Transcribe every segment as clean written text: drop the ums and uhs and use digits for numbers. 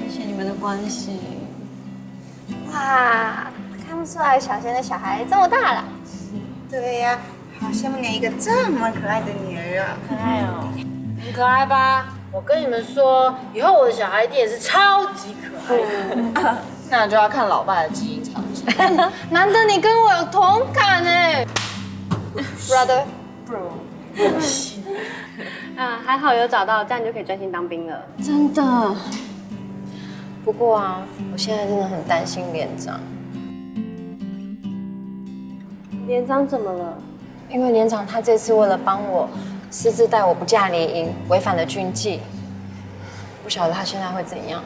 谢你们的关心。哇，看不出来小贤的小孩这么大了。对呀，好羡慕你一个这么可爱的女儿啊！可爱哦，很可爱吧？我跟你们说，以后我的小孩一定也是超级可爱的。那就要看老爸的基因长期。难得你跟我有同感哎，brother。啊，还好有找到，这样你就可以专心当兵了。真的。不过啊，我现在真的很担心连长，连长怎么了？因为连长他这次为了帮我私自带我不嫁联营，违反了军纪，不晓得他现在会怎样。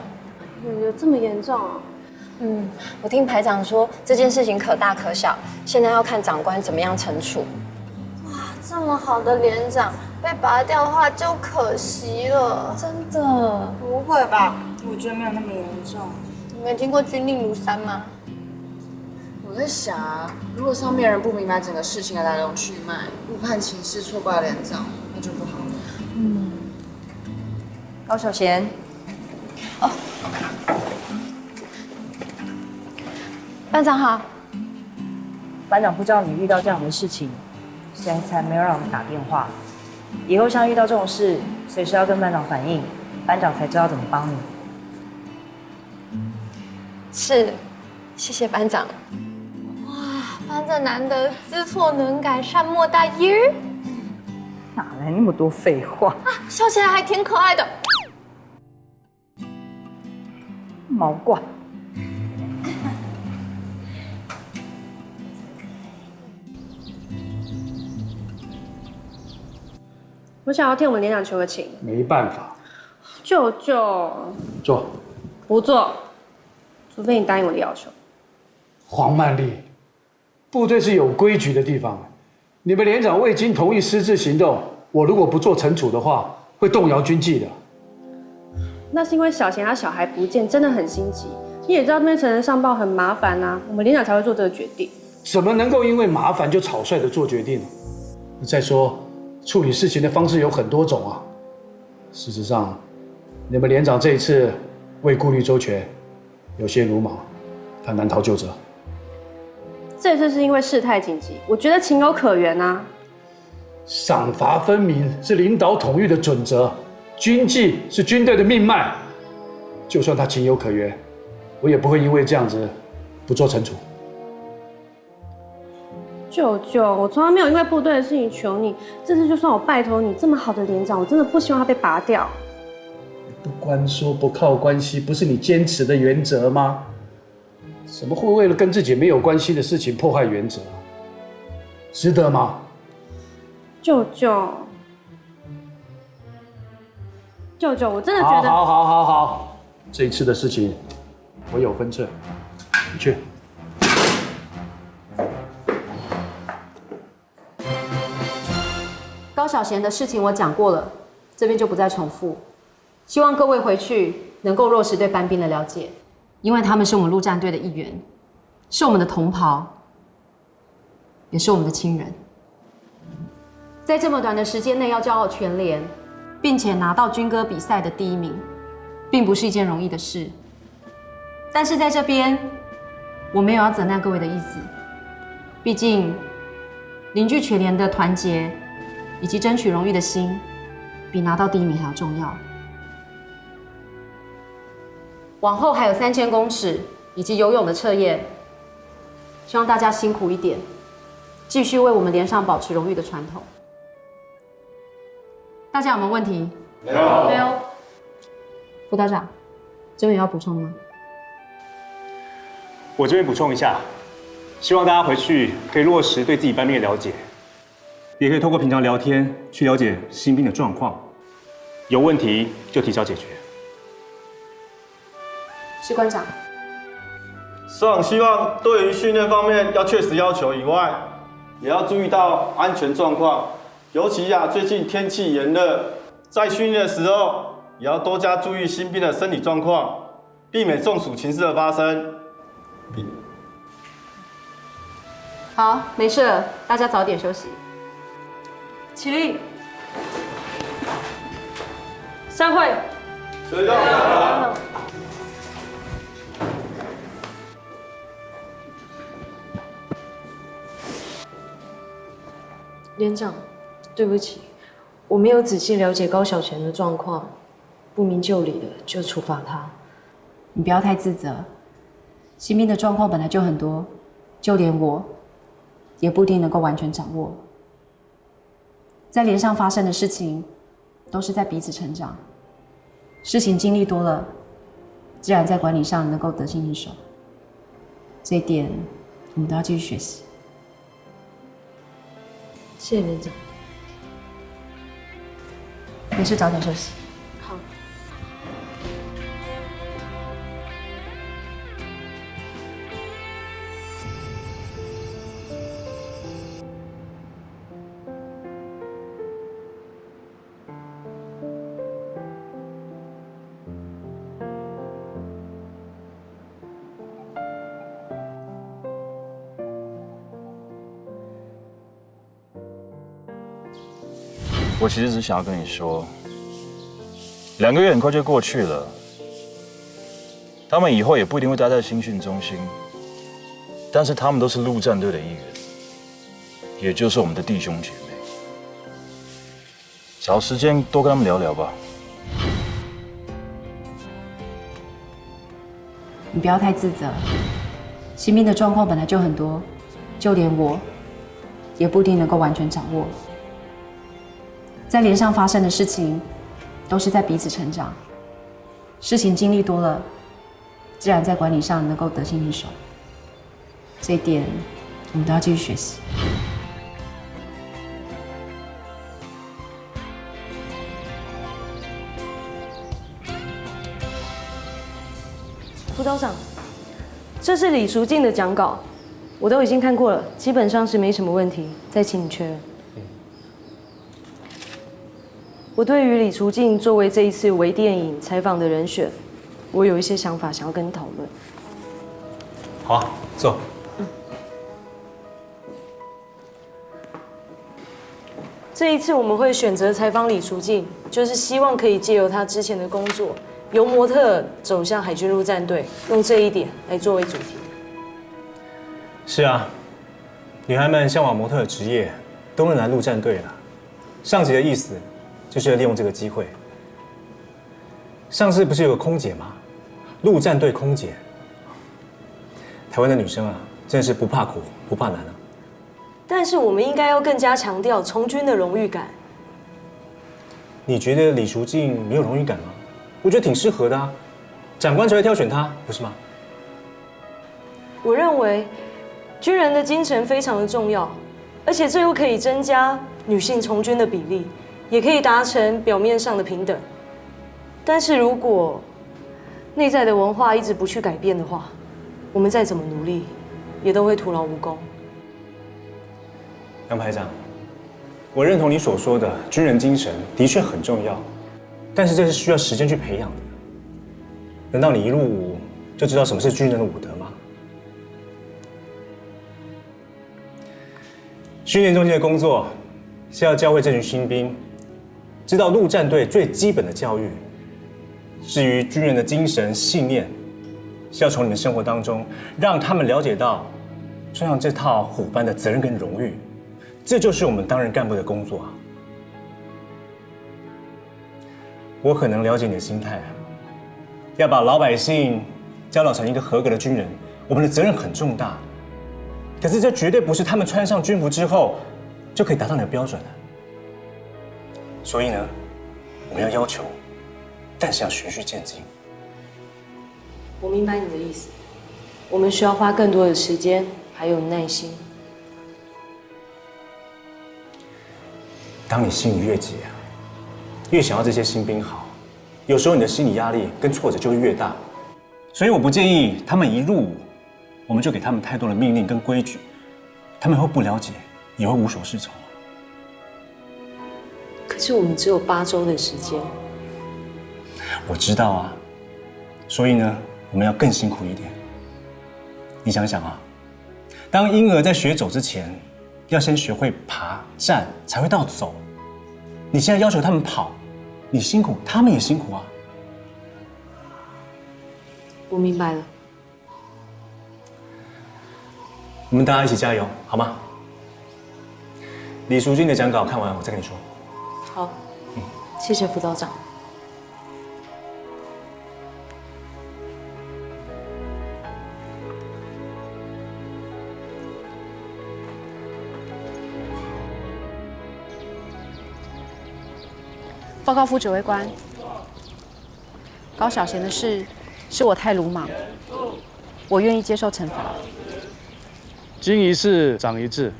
有这么严重哦？我听排长说这件事情可大可小，现在要看长官怎么样惩处。这么好的连长被拔掉的话就可惜了。真的？不会吧？我觉得没有那么严重。你没听过军令如山吗？我在想啊，如果上面人不明白整个事情的来龙去脉，误判情势，错怪连长，那就不好了。高小贤，班长好。班长不知道你遇到这样的事情，所以才没有让我们打电话。以后像遇到这种事，随时要跟班长反映，班长才知道怎么帮你。是，谢谢班长。班长难得知错能改，善莫大焉。哪来那么多废话？笑起来还挺可爱的。毛怪。我想要替我们连长求个情。没办法，舅舅，做。不做，除非你答应我的要求。黄曼丽，部队是有规矩的地方，你们连长未经同意私自行动，我如果不做惩处的话，会动摇军纪的。那是因为小贤他小孩不见，真的很心急。你也知道那边成人上报很麻烦啊，我们连长才会做这个决定。怎么能够因为麻烦就草率的做决定？再说，处理事情的方式有很多种啊。事实上，你们连长这一次未顾虑周全，有些鲁莽，他难逃究责。这次是因为事态紧急，我觉得情有可原啊。赏罚分明是领导统御的准则，军纪是军队的命脉。就算他情有可原，我也不会因为这样子不做惩处。舅舅，我从来没有因为部队的事情求你，这次就算我拜托你，这么好的连长，我真的不希望他被拔掉。不关说不靠关系，不是你坚持的原则吗？怎么会为了跟自己没有关系的事情破坏原则？值得吗？舅舅，舅舅，我真的觉得……好，这一次的事情我有分寸，你去。高小贤的事情我讲过了，这边就不再重复。希望各位回去能够落实对班兵的了解，因为他们是我们陆战队的一员，是我们的同袍，也是我们的亲人。在这么短的时间内要骄傲全连，并且拿到军歌比赛的第1名，并不是一件容易的事。但是在这边，我没有要责难各位的意思，毕竟凝聚全连的团结以及争取荣誉的心，比拿到第1名还要重要。往后还有3000公尺以及游泳的测验，希望大家辛苦一点，继续为我们连上保持荣誉的传统。大家有没有问题？没有。副道长，这边有要补充的吗？我这边补充一下，希望大家回去可以落实对自己班兵的了解，也可以透过平常聊天去了解新兵的状况，有问题就提早解决。士官长，师长希望对于训练方面要确实要求以外，也要注意到安全状况，尤其最近天气炎热，在训练的时候也要多加注意新兵的身体状况，避免中暑情势的发生。好，没事了，大家早点休息。起立，散会。知道。连长，对不起，我没有仔细了解高小钱的状况，不明就里的就处罚他。你不要太自责，新兵的状况本来就很多，就连我也不一定能够完全掌握。在连上发生的事情，都是在彼此成长。事情经历多了，自然在管理上能够得心应手。这一点，我们都要继续学习。谢谢连长。没事，早点休息。好。我其实只想要跟你说，2个月很快就过去了，他们以后也不一定会待在新训中心，但是他们都是陆战队的一员，也就是我们的弟兄姐妹。找时间多跟他们聊聊吧。你不要太自责，新兵的状况本来就很多，就连我也不一定能够完全掌握。在连上发生的事情，都是在彼此成长。事情经历多了，自然在管理上能够得心应手。这一点，我们都要继续学习。辅导长，这是李淑静的讲稿，我都已经看过了，基本上是没什么问题，再请你确认。我对于李淑静作为这一次微电影采访的人选，我有一些想法想要跟你讨论。好啊，坐。这一次我们会选择采访李淑静，就是希望可以借由她之前的工作，由模特走向海军陆战队，用这一点来作为主题。是啊，女孩们向往模特的职业，都能来陆战队了。上级的意思就是要利用这个机会。上次不是有个空姐吗？陆战队空姐。台湾的女生啊，真的是不怕苦不怕难啊。但是我们应该要更加强调从军的荣誉感。你觉得李淑静没有荣誉感吗？我觉得挺适合的啊，长官才会挑选她，不是吗？我认为军人的精神非常的重要，而且这又可以增加女性从军的比例，也可以达成表面上的平等。但是如果内在的文化一直不去改变的话，我们再怎么努力，也都会徒劳无功。杨排长，我认同你所说的军人精神的确很重要，但是这是需要时间去培养的。难道你一入伍就知道什么是军人的武德吗？训练中心的工作是要教会这群新兵，知道陆战队最基本的教育。至于军人的精神信念，是要从你们生活当中让他们了解到穿上这套虎般的责任跟荣誉。这就是我们担任干部的工作啊！我很能了解你的心态啊，要把老百姓教导成一个合格的军人，我们的责任很重大。可是这绝对不是他们穿上军服之后就可以达到你的标准的。所以呢，我们要要求，但是要循序渐进。我明白你的意思，我们需要花更多的时间，还有耐心。当你心里越急啊，越想要这些新兵好，有时候你的心理压力跟挫折就会越大。所以我不建议他们一入伍，我们就给他们太多的命令跟规矩，他们会不了解，也会无所适从。可是我们只有8周的时间。我知道啊，所以呢，我们要更辛苦一点。你想想啊，当婴儿在学走之前，要先学会爬、站，才会到走。你现在要求他们跑，你辛苦，他们也辛苦啊。我明白了。我们大家一起加油，好吗？李淑君的讲稿看完，我再跟你说。好，谢谢辅导长。报告副指挥官，高小贤的事是我太鲁莽，我愿意接受惩罚。经一事长一智，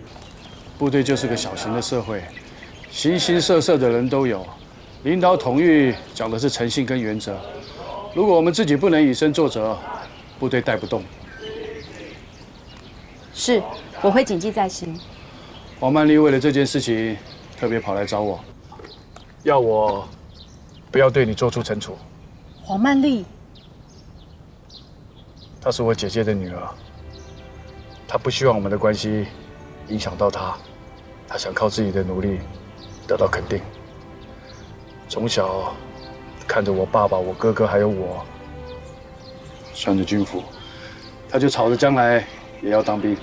部队就是个小型的社会，形形色色的人都有。领导统御讲的是诚信跟原则，如果我们自己不能以身作则，部队带不动。是，我会谨记在心。黄曼丽为了这件事情特别跑来找我，要我不要对你做出惩处。黄曼丽，她是我姐姐的女儿，她不希望我们的关系影响到她，她想靠自己的努力得到肯定。从小看着我爸爸、我哥哥还有我穿着军服，她就吵着将来也要当兵。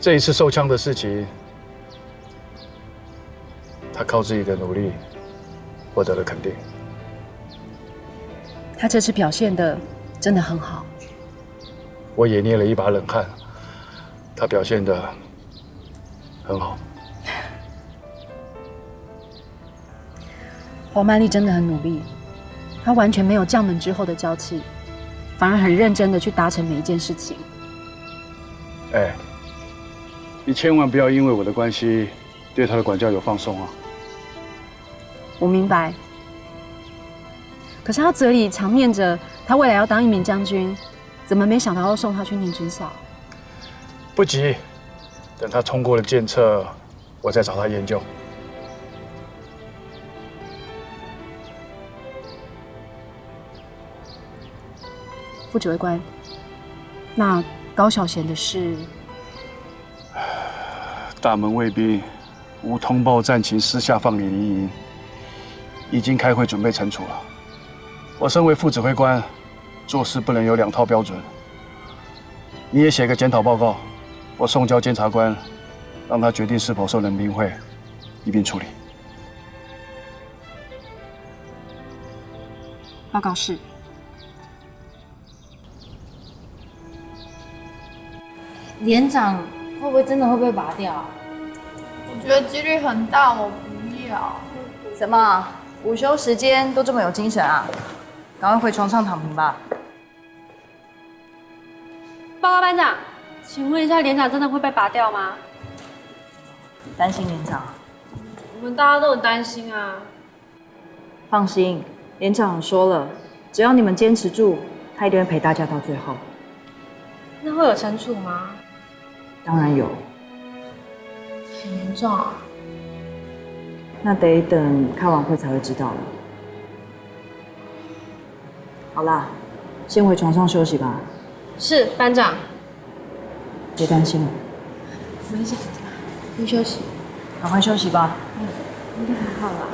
这一次受枪的事情，她靠自己的努力获得了肯定。他这次表现的真的很好，我也捏了一把冷汗。他表现得很好。黄曼丽真的很努力，她完全没有将门之后的娇气，反而很认真的去达成每一件事情。哎，你千万不要因为我的关系对他的管教有放松啊！我明白，可是他嘴里常念着他未来要当一名将军，怎么没想到要送他去念军校？不急，等他通过了检测，我再找他研究。副指挥官，那高小贤的事，大门卫兵无通报战情，私下放你离营，已经开会准备惩处了。我身为副指挥官，做事不能有两套标准。你也写个检讨报告，我送交监察官，让他决定是否受人兵会，一并处理。报告是。连长会不会真的会被拔掉啊？我觉得几率很大，我不要。什么？午休时间都这么有精神啊？赶快回床上躺平吧。报告班长，请问一下，连长真的会被拔掉吗？担心连长？我们大家都很担心啊。放心，连长说了，只要你们坚持住，他一定会陪大家到最后。那会有惩处吗？当然有。很严重啊。那得等开完会才会知道了。好啦，先回床上休息吧。是班长。别担心了。没事，先休息。赶快休息吧。应该还好啦。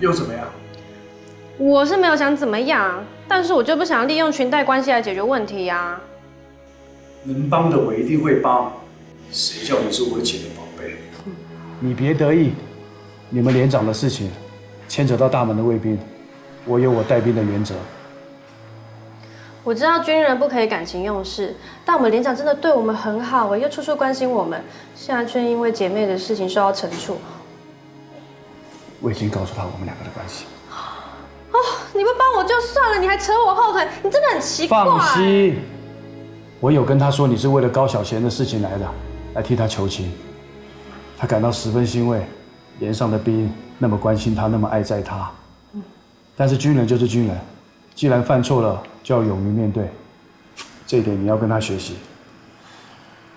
又怎么样？我是没有想怎么样，但是我就不想利用裙带关系来解决问题呀。能帮的我一定会帮，谁叫你是我姐的宝贝？你别得意，你们连长的事情牵扯到大门的卫兵，我有我带兵的原则。我知道军人不可以感情用事，但我们连长真的对我们很好，又处处关心我们，现在却因为姐妹的事情受到惩处。我已经告诉他我们两个的关系。哦，你不帮我就算了，你还扯我后腿，你真的很奇怪。放心，我有跟他说你是为了高小贤的事情来的，来替他求情。他感到十分欣慰，连上的兵那么关心他，那么爱戴他。但是军人就是军人，既然犯错了，就要勇于面对。这一点你要跟他学习。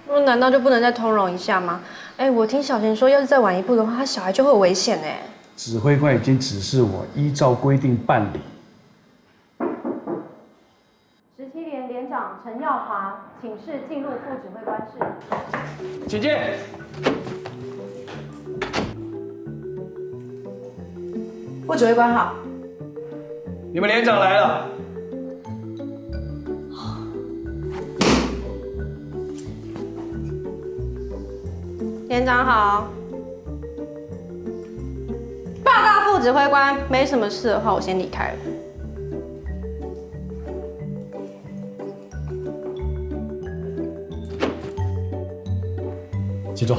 那难道就不能再通融一下吗？哎，我听小贤说，要是再晚一步的话，他小孩就会有危险哎。指挥官已经指示我依照规定办理。17连连长陈耀华，请示进入副指挥官室。请见。副指挥官好。你们连长来了。连长好。报告副指挥官，没什么事的话，我先离开了。请坐。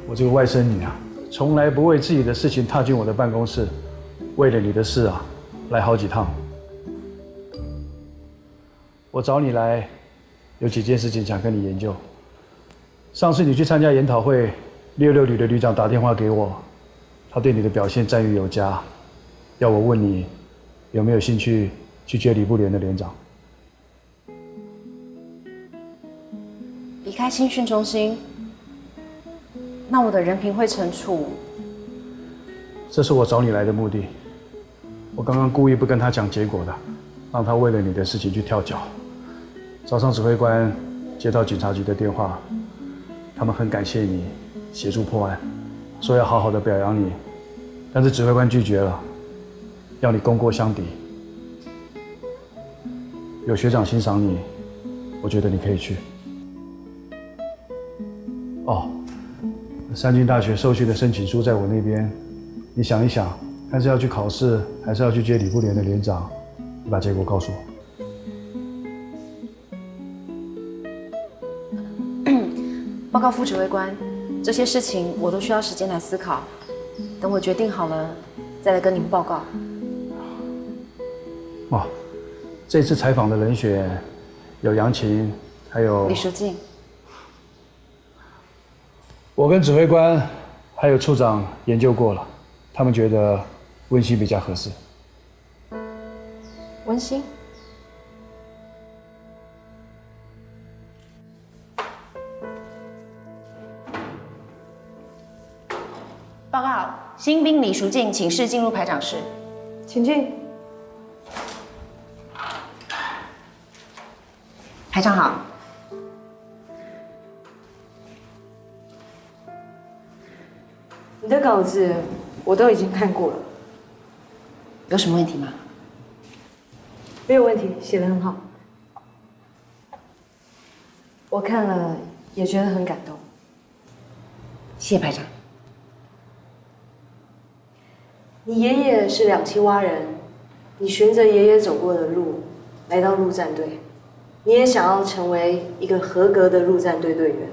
我这个外甥女啊，从来不为自己的事情踏进我的办公室，为了你的事啊，来好几趟。我找你来，有几件事情想跟你研究。上次你去参加研讨会，66旅的旅长打电话给我，他对你的表现赞誉有加，要我问你有没有兴趣去接礼部连的连长。离开新训中心，那我的人品会惩处？这是我找你来的目的。我刚刚故意不跟他讲结果的，让他为了你的事情去跳脚。早上指挥官接到警察局的电话，他们很感谢你协助破案，说要好好的表扬你，但是指挥官拒绝了，要你功过相抵。有学长欣赏你，我觉得你可以去。哦，三军大学受训的申请书在我那边，你想一想，看是要去考试，还是要去接礼部连的连长？你把结果告诉我。报告副指挥官，这些事情我都需要时间来思考，等我决定好了再来跟您报告。哇，这次采访的人选有杨琴，还有李淑静。我跟指挥官还有处长研究过了，他们觉得温馨比较合适。温馨。报告，新兵李淑静请示进入排长室。请进。排长好。你的稿子我都已经看过了，有什么问题吗？没有问题，写得很好。我看了也觉得很感动。谢谢排长。你爷爷是两栖蛙人，你循着爷爷走过的路来到陆战队，你也想要成为一个合格的陆战队队员。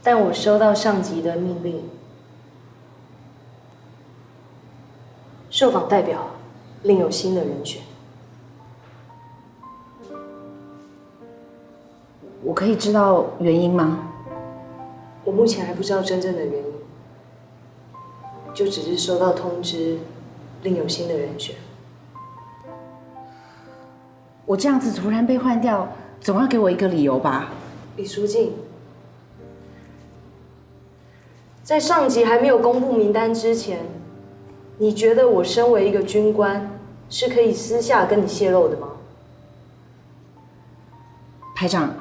但我收到上级的命令，受访代表另有新的人选。我可以知道原因吗？我目前还不知道真正的原因，就只是收到通知，另有新的人选。我这样子突然被换掉，总要给我一个理由吧？李淑静，在上级还没有公布名单之前，你觉得我身为一个军官是可以私下跟你泄露的吗？排长，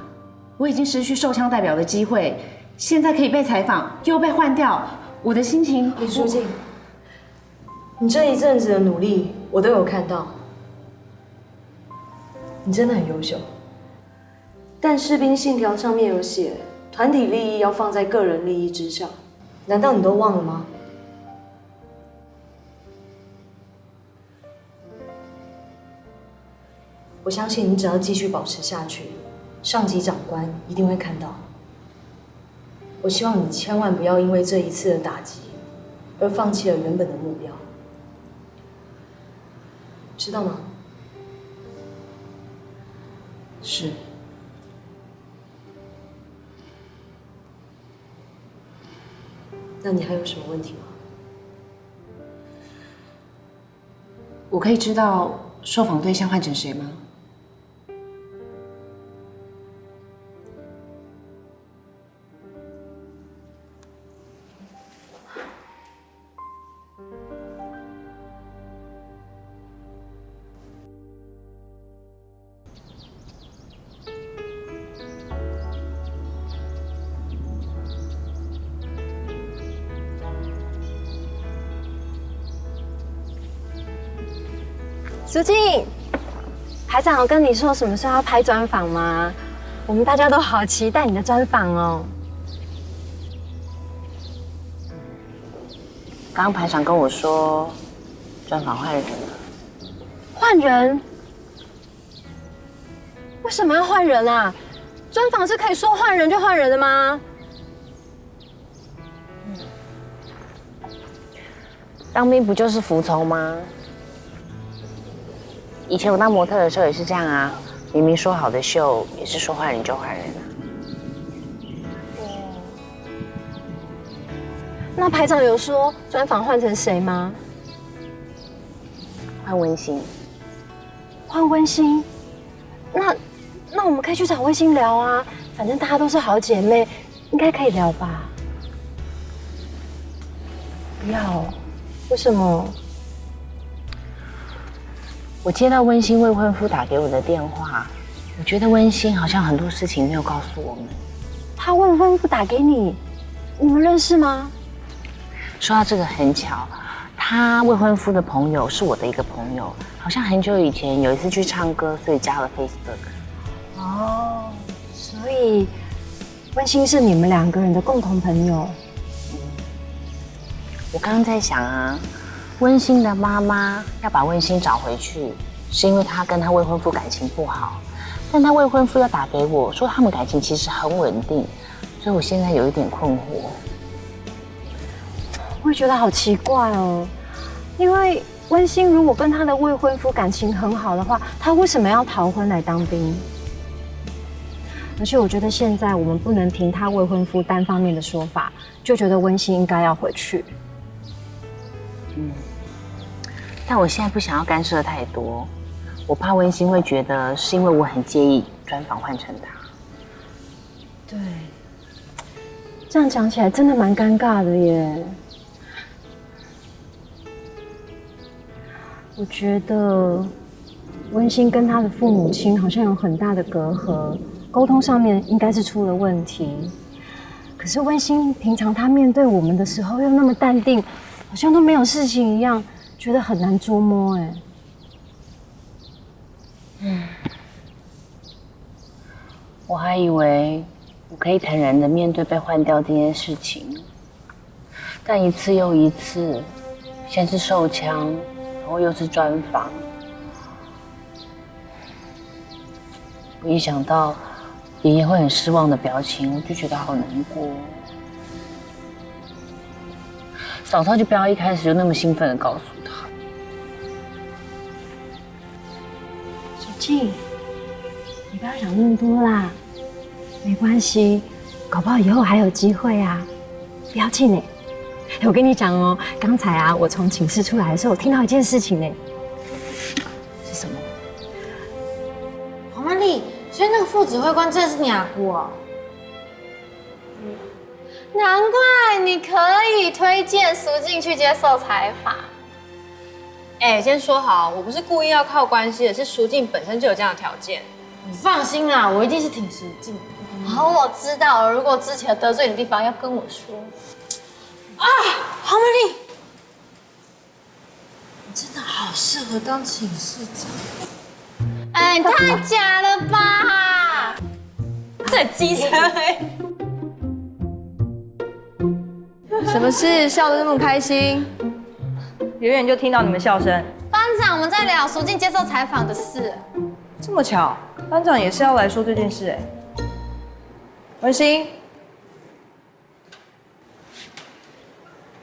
我已经失去受枪代表的机会，现在可以被采访，又被换掉，我的心情……李淑静，你这一阵子的努力我都有看到，你真的很优秀。但士兵信条上面有写，团体利益要放在个人利益之上，难道你都忘了吗？我相信你只要继续保持下去，上级长官一定会看到。我希望你千万不要因为这一次的打击而放弃了原本的目标，知道吗？是。那你还有什么问题吗？我可以知道受访对象换成谁吗？苏静，排长有跟你说什么时候要拍专访吗？我们大家都好期待你的专访哦。刚刚排长跟我说，专访换人了。换人？为什么要换人啊？专访是可以说换人就换人的吗？当兵不就是服从吗？以前我当模特的时候也是这样啊，明明说好的秀，也是说换人就换人啊。那排长有说专访换成谁吗？换温馨。换温馨？那我们可以去找温馨聊啊，反正大家都是好姐妹，应该可以聊吧？不要，为什么？我接到温馨未婚夫打给我的电话，我觉得温馨好像很多事情没有告诉我们。他未婚夫打给你，你们认识吗？说到这个很巧，他未婚夫的朋友是我的一个朋友，好像很久以前有一次去唱歌，所以加了 Facebook。哦，所以温馨是你们2个人的共同朋友。我刚刚在想啊，温馨的妈妈要把温馨找回去，是因为她跟她未婚夫感情不好，但她未婚夫要打给我说他们感情其实很稳定，所以我现在有一点困惑。我也觉得好奇怪哦，因为温馨如果跟她的未婚夫感情很好的话，她为什么要逃婚来当兵？而且我觉得现在我们不能凭她未婚夫单方面的说法，就觉得温馨应该要回去。但我现在不想要干涉太多，我怕温馨会觉得是因为我很介意专访换成他。对，这样讲起来真的蛮尴尬的耶。我觉得温馨跟他的父母亲好像有很大的隔阂，沟通上面应该是出了问题。可是温馨平常他面对我们的时候又那么淡定，好像都没有事情一样，觉得很难捉摸哎。我还以为我可以坦然的面对被换掉这件事情，但一次又一次，先是受枪，然后又是专访，我一想到爷爷会很失望的表情，我就觉得好难过。早知道就不要一开始就那么兴奋的告诉他。小静，你不要想那么多啦，没关系，搞不好以后还有机会啊，不要气馁。我跟你讲哦，刚才啊，我从寝室出来的时候，我听到一件事情呢。是什么？黄曼丽，所以那个副指挥官真的是你阿姑哦？难怪你可以推荐苏静去接受采访。哎，先说好，我不是故意要靠关系的，是苏静本身就有这样的条件。你放心啦，我一定是挺苏静的。好，我知道了。如果之前得罪你的地方，要跟我说。啊，黄曼丽，你真的好适合当寝室长。哎，太假了吧！这机车哎。什么事？笑得那么开心？远远就听到你们笑声。班长，我们在聊苏静接受采访的事。这么巧，班长也是要来说这件事哎。文心，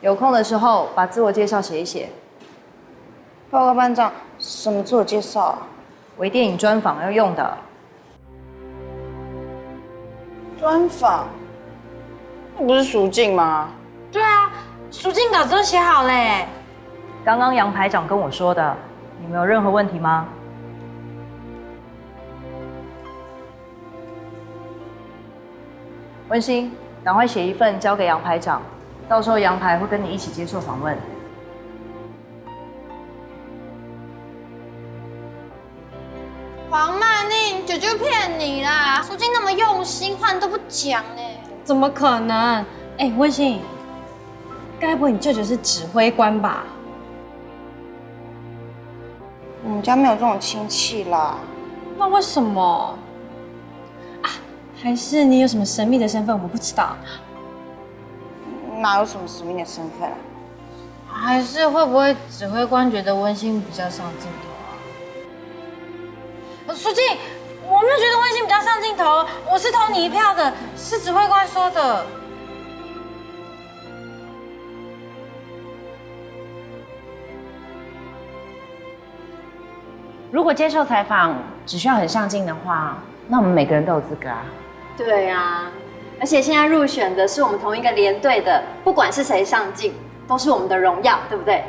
有空的时候把自我介绍写一写。报告班长，什么自我介绍啊？微电影专访要用的。专访？那不是苏静吗？对啊，苏静稿子都写好嘞。刚刚杨排长跟我说的，你们有任何问题吗？温馨，赶快写一份交给杨排长，到时候杨排会跟你一起接受访问。黄曼丽，姐姐骗你啦！苏静那么用心，话你都不讲呢。怎么可能？哎，温馨，该不会你舅舅是指挥官吧？我们家没有这种亲戚啦。那为什么？啊，还是你有什么神秘的身份我们不知道？哪有什么神秘的身份啊？还是会不会指挥官觉得温馨比较上镜头啊？书记，我没有觉得温馨比较上镜头，我是投你一票的，是指挥官说的。如果接受采访只需要很上进的话，那我们每个人都有资格啊。对啊，而且现在入选的是我们同一个连队的，不管是谁上镜，都是我们的荣耀，对不对？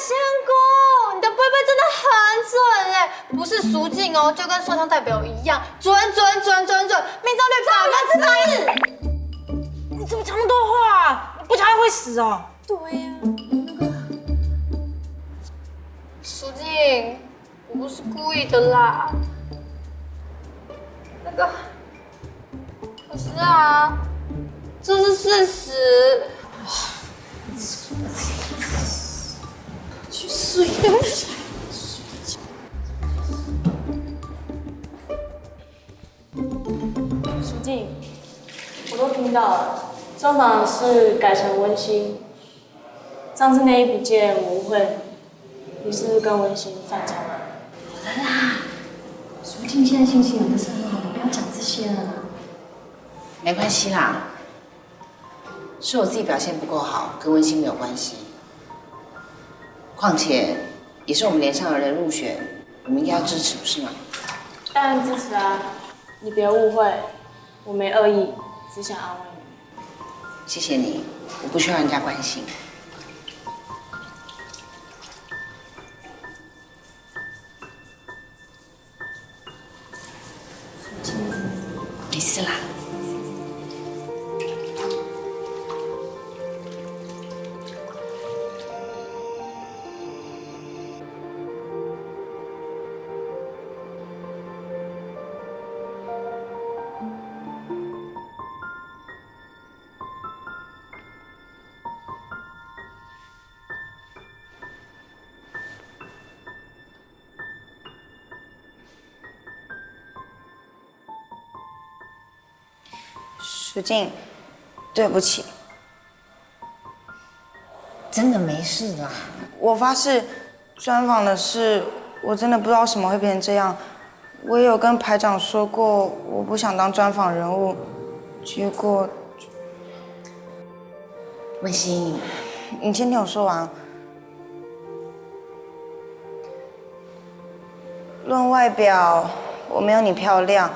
仙姑，你的贝贝真的很准哎，不是俗镜哦，就跟说唱代表一样，准，命中率100%。你怎么讲那么多话？不讲会死哦。对呀，苏静，我不是故意的啦。可是啊，这是事实。去睡。书记，我都听到了，专访是改成温馨。上次那一笔件我误会，你是不是跟温馨犯冲了？好了啦，苏静现在心情有的是很好的，不要讲这些了啦。没关系啦，是我自己表现不够好，跟温馨没有关系。况且也是我们连上的人入选，我们应该要支持，不是吗？当然支持啊，你别误会，我没恶意，只想安慰你。谢谢你，我不需要人家关心。没事啦。舒静，对不起。真的没事啦。我发誓，专访的事我真的不知道什么会变成这样。我也有跟排长说过，我不想当专访人物，结果……温馨，你先听我说完。论外表，我没有你漂亮；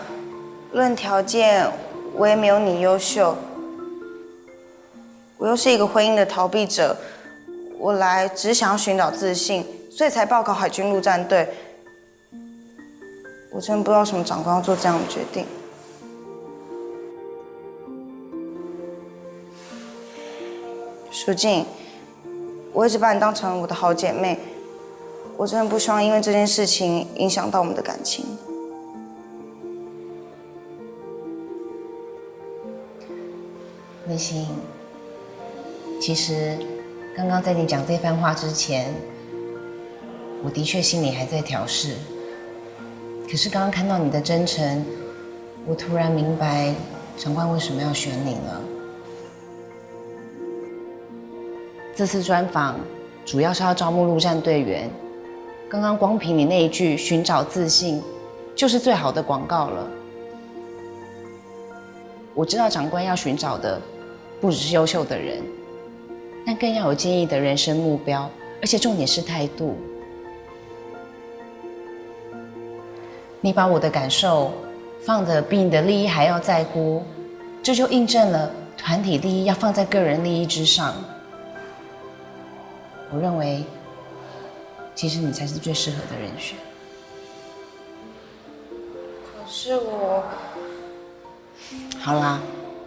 论条件，我也没有你优秀。我又是一个婚姻的逃避者，我来只是想要寻找自信，所以才报考海军陆战队。我真的不知道什么长官要做这样的决定。舒静，我一直把你当成我的好姐妹，我真的不希望因为这件事情影响到我们的感情。温馨，其实刚刚在你讲这番话之前，我的确心里还在调试。可是刚刚看到你的真诚，我突然明白长官为什么要选你了。这次专访主要是要招募陆战队员，刚刚光凭你那一句寻找自信，就是最好的广告了。我知道长官要寻找的不只是优秀的人，但更要有坚毅的人生目标，而且重点是态度。你把我的感受放得比你的利益还要在乎，这就印证了团体利益要放在个人利益之上。我认为，其实你才是最适合的人选。可是我……好啦，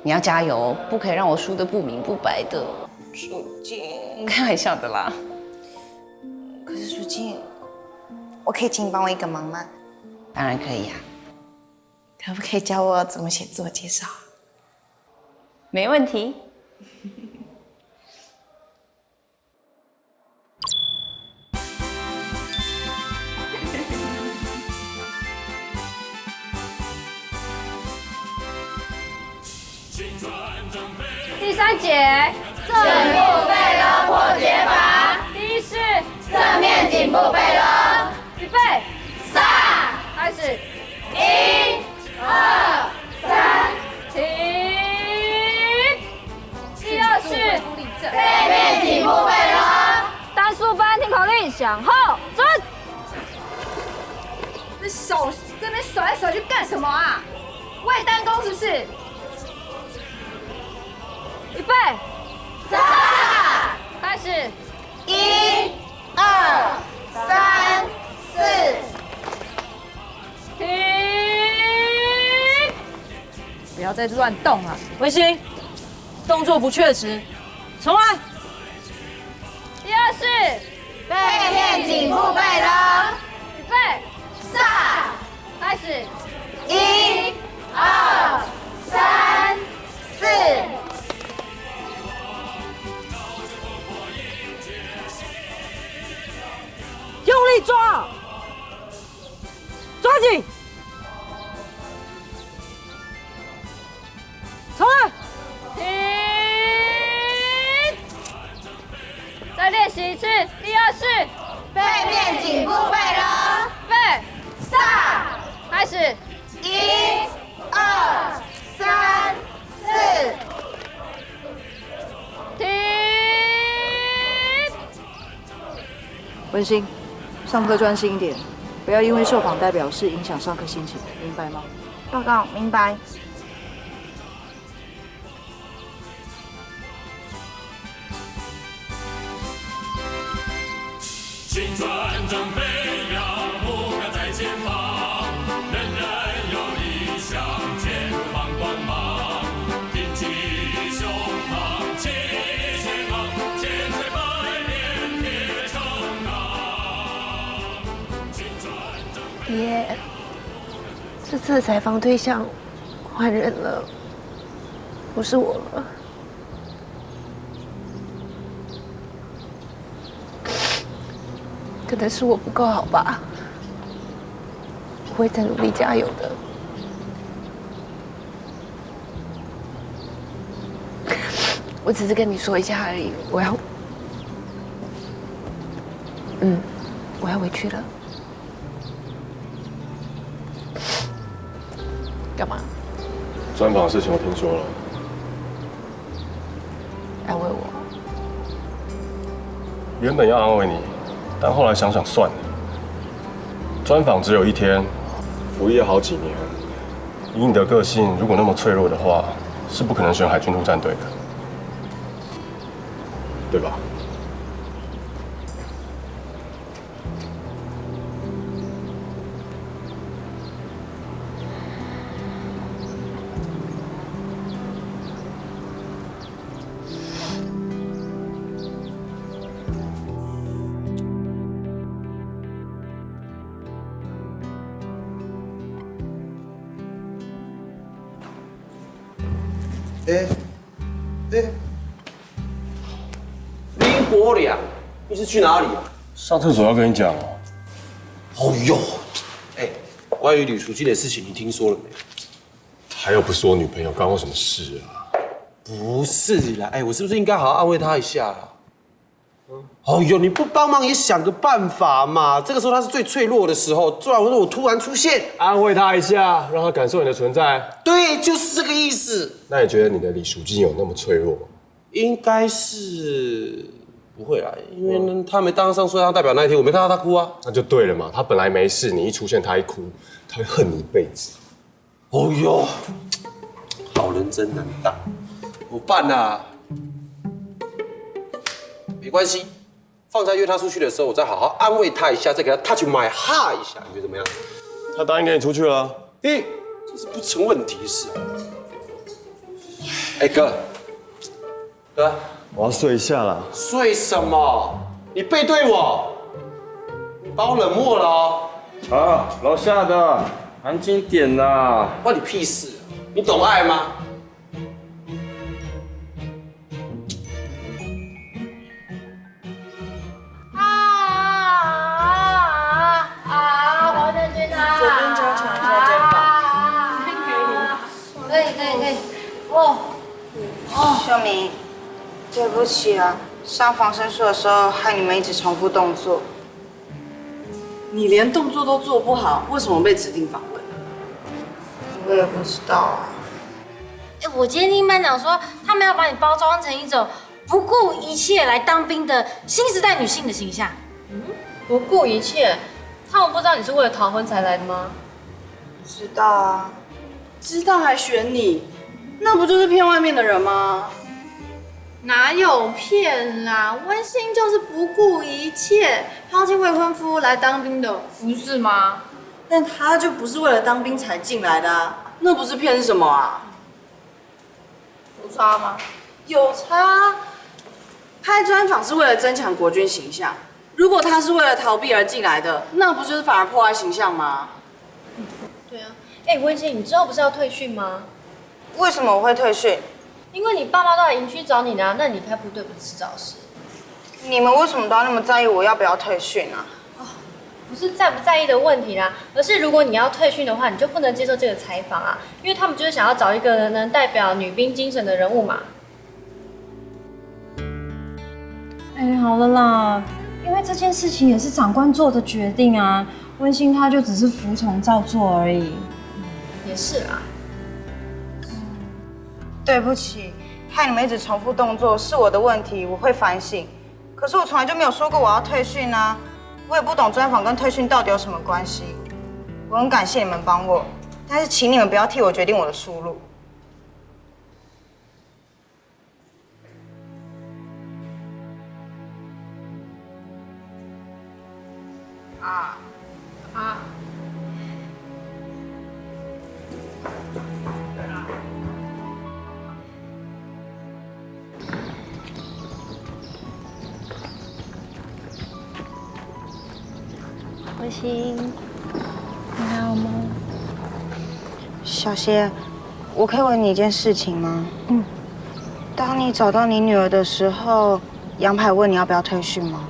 你要加油，不可以让我输得不明不白的。舒静，开玩笑的啦。可是舒静，我可以请你帮我一个忙吗？当然可以呀。可不可以教我怎么写自我介绍？没问题。第3节，正部背勒破解法。第1式，正面颈部背勒。预备，上，开始。1、2、3，停。第2式，背面颈部背勒。单数班听口令，响后准。这手这边甩来甩去干什么啊？未单弓是不是？预备，上，开始。1、2、3、4，停。不要再乱动了。文心，动作不确实，重来。第2式，背面颈部背勒。预备，上，开始。1、2、3、4。用力抓，抓紧，重来。停。再练习一次。第2式，背面颈部背勒。背，上，开始。1、2、3、4，停。文心，上课专心一点，不要因为受访代表是影响上课心情，明白吗？报告，明白。青春正飞扬，目标在前方，人人有理想，前途放光芒，挺起胸膛，气轩昂，千锤百炼铁成钢。爹，这次的采访对象换人了，不是我了。可能是我不够好吧，我会再努力加油的。我只是跟你说一下而已，我要回去了。干嘛？专访的事情我听说了，安慰我？原本要安慰你。但后来想想算了，专访只有1天，服役好几年，以你的个性，如果那么脆弱的话，是不可能选海军陆战队的，对吧？林国良，你是去哪里啊？上厕所要跟你讲哦。哦哟，关于吕书记的事情你听说了没？他又不是我女朋友，关我什么事啊？不是啦，我是不是应该好好安慰她一下啦？哦哟，你不帮忙也想个办法嘛！这个时候她是最脆弱的时候，突然我突然出现，安慰她一下，让她感受你的存在。对，就是这个意思。那你觉得你的李淑静有那么脆弱吗？应该是不会啦，因为呢，她没当上说唱代表那一天，我没看到她哭啊。那就对了嘛，她本来没事，你一出现，她一哭，她会恨你一辈子。哦哟，好人真难当，我办啦。没关系，放在约他出去的时候，我再好好安慰他一下，再给他 touch my heart 一下，你觉得怎么样？他答应跟你出去了。这是不成问题的事。哥，我要睡一下了。睡什么？你背对我，你把我冷漠了哦。啊，楼下的，安静点啦。关你屁事！你懂爱吗？黄振军啊！左边加强一下肩膀。可以。哦，秀明，对不起啊，上防身术的时候害你们一直重复动作。你连动作都做不好，为什么被指定访问？我也不知道啊。我今天听班长说，他们要把你包装成一种不顾一切来当兵的新时代女性的形象。不顾一切，他们不知道你是为了逃婚才来的吗？知道啊。知道还选你，那不就是骗外面的人吗？哪有骗啦？温馨就是不顾一切抛弃未婚夫来当兵的，不是吗？但他就不是为了当兵才进来的啊，那不是骗是什么啊？有差吗？有差。拍专访是为了增强国军形象，如果他是为了逃避而进来的，那不就是反而破坏形象吗？对啊。温馨，你之后不是要退训吗？为什么我会退训？因为你爸妈都来营区找你呢，那你离开部队不是迟早的事。你们为什么都要那么在意我要不要退训啊？不是在不在意的问题啦，而是如果你要退训的话，你就不能接受这个采访啊，因为他们就是想要找一个能代表女兵精神的人物嘛。好了啦，因为这件事情也是长官做的决定啊，温馨他就只是服从照做而已。也是啦。对不起，害你们一直重复动作是我的问题，我会反省。可是我从来就没有说过我要退训啊，我也不懂专访跟退训到底有什么关系。我很感谢你们帮我，但是请你们不要替我决定我的出路。温馨，你还好吗？小谢，我可以问你一件事情吗？当你找到你女儿的时候，杨排问你要不要退训吗？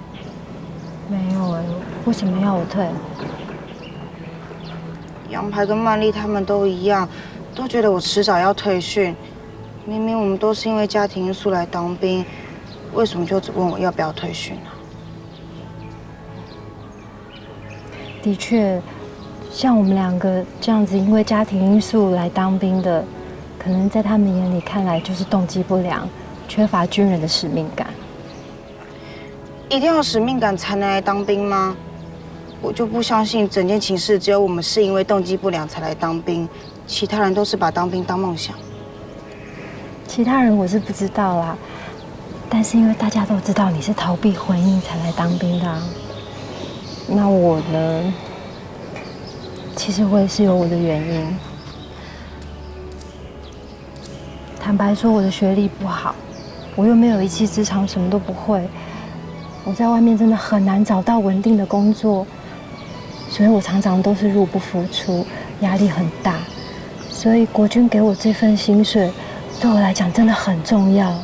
没有为什么要我退？杨排跟曼丽他们都一样，都觉得我迟早要退训。明明我们都是因为家庭因素来当兵，为什么就只问我要不要退训呢？的确，像我们两个这样子因为家庭因素来当兵的，可能在他们眼里看来就是动机不良，缺乏军人的使命感。一定要有使命感才能来当兵吗？我就不相信整件情事只有我们是因为动机不良才来当兵，其他人都是把当兵当梦想。其他人我是不知道啦，但是因为大家都知道你是逃避婚姻才来当兵的啊。那我呢？其实我也是有我的原因。坦白说，我的学历不好，我又没有一技之长，什么都不会。我在外面真的很难找到稳定的工作，所以我常常都是入不敷出，压力很大。所以国军给我这份薪水，对我来讲真的很重要。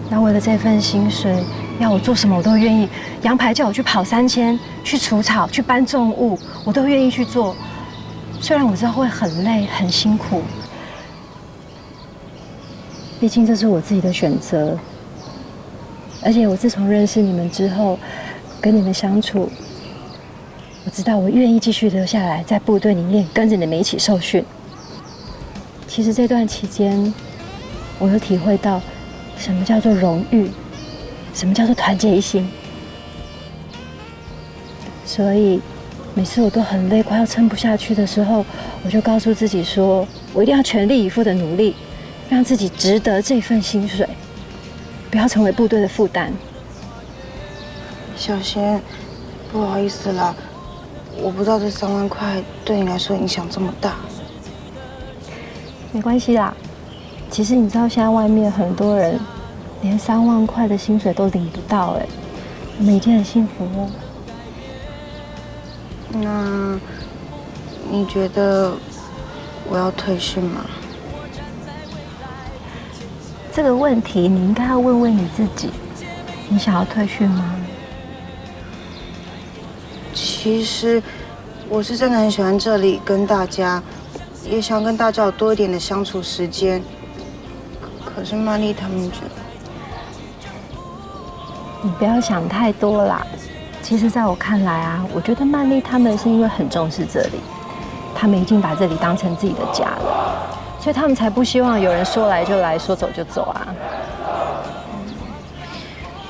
那为了这份薪水，要我做什么我都愿意。杨排叫我去跑3000，去除草，去搬重物，我都愿意去做。虽然我知道会很累、很辛苦，毕竟这是我自己的选择。而且我自从认识你们之后，跟你们相处，我知道我愿意继续留下来，在部队里面跟着你们一起受训。其实这段期间，我有体会到什么叫做荣誉，什么叫做团结一心。所以每次我都很累，快要撑不下去的时候，我就告诉自己说，我一定要全力以赴的努力，让自己值得这份薪水，不要成为部队的负担。小贤，不好意思啦，我不知道这3万块对你来说影响这么大。没关系啦，其实你知道现在外面很多人连3万块的薪水都领不到哎，我们已经很幸福了。那你觉得我要退训吗？这个问题你应该要问问你自己，你想要退训吗？其实我是真的很喜欢这里，跟大家，也想跟大家有多一点的相处时间。可是曼丽他们觉得，你不要想太多啦。其实，在我看来啊，我觉得曼丽他们是因为很重视这里，他们已经把这里当成自己的家了，所以他们才不希望有人说来就来，说走就走啊。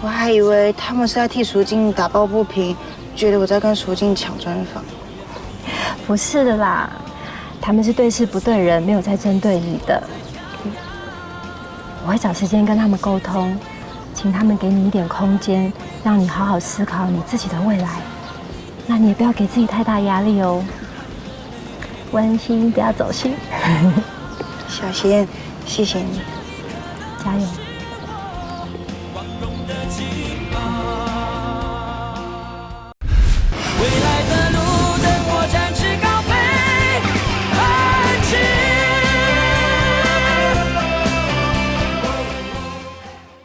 我还以为他们是在替淑静打抱不平，觉得我在跟淑静抢专访。不是的啦，他们是对事不对人，没有在针对你的。我会找时间跟他们沟通，请他们给你一点空间，让你好好思考你自己的未来。那你也不要给自己太大压力哦。温馨，不要走心。小贤，谢谢你，加油。的肩膀。